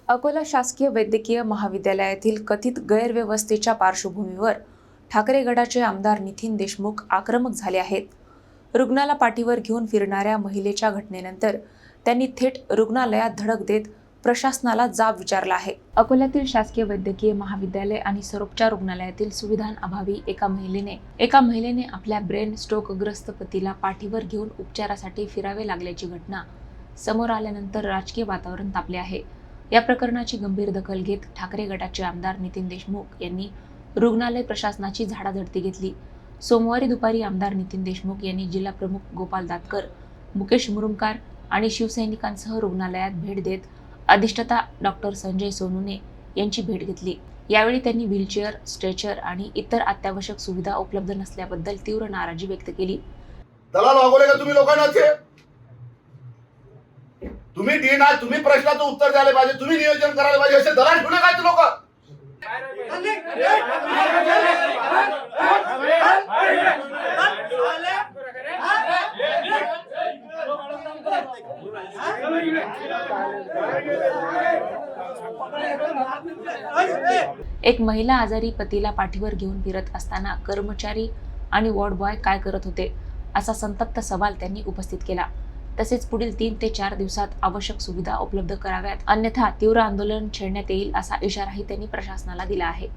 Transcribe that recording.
अकोला शासकीय वैद्यकीय महाविद्यालयातील कथित गैरव्यवस्थेच्या पार्श्वभूमीवर ठाकरे गटाचे आमदार नितीन देशमुख आक्रमक झाले आहेत. रुग्णाला पाठीवर घेऊन फिरणाऱ्या महिलेच्या घटनेनंतर त्यांनी थेट रुग्णालयात धडक देत प्रशासनाला जाब विचारला आहे. अकोल्यातील शासकीय वैद्यकीय महाविद्यालय आणि सर्वोपचार रुग्णालयातील सुविधांअभावी एका महिलेने आपल्या ब्रेन स्ट्रोकग्रस्त पतीला पाठीवर घेऊन उपचारासाठी फिरावे लागल्याची घटना समोर आल्यानंतर राजकीय वातावरण तापले आहे. या प्रकरणाची गंभीर दखल घेत ठाकरे गटाचे आमदार नितीन देशमुख यांनी रुग्णालय प्रशासनाची झाडाझडती घेतली. सोमवारी दुपारी आमदार नितीन देशमुख यांनी जिल्हा प्रमुख गोपाल दातकर, मुकेश मुरुमकार आणि शिवसैनिकांसह रुग्णालयात भेट देत अधिष्ठाता डॉक्टर संजय सोनुने यांची भेट घेतली. यावेळी त्यांनी व्हीलचेअर, स्ट्रेचर आणि इतर अत्यावश्यक सुविधा उपलब्ध नसल्याबद्दल तीव्र नाराजी व्यक्त केली. दलाल वागवले का तुम्ही लोकांना? तुम्ही तुम्ही प्रश्नाचं उत्तर द्यायला पाहिजे, तुम्ही नियोजन करायला पाहिजे. असे दलाल ठेवले काय लोक? एक महिला आजारी पतीला पाठीवर घेऊन फिरत असताना कर्मचारी आणि वॉर्ड बॉय काय करत होते, असा संतप्त सवाल त्यांनी उपस्थित केला. तसेच पुढील 3 ते 4 दिवसात आवश्यक सुविधा उपलब्ध कराव्यात, अन्यथा तीव्र आंदोलन छेडण्यात येईल असा इशाराही त्यांनी प्रशासनाला दिला आहे.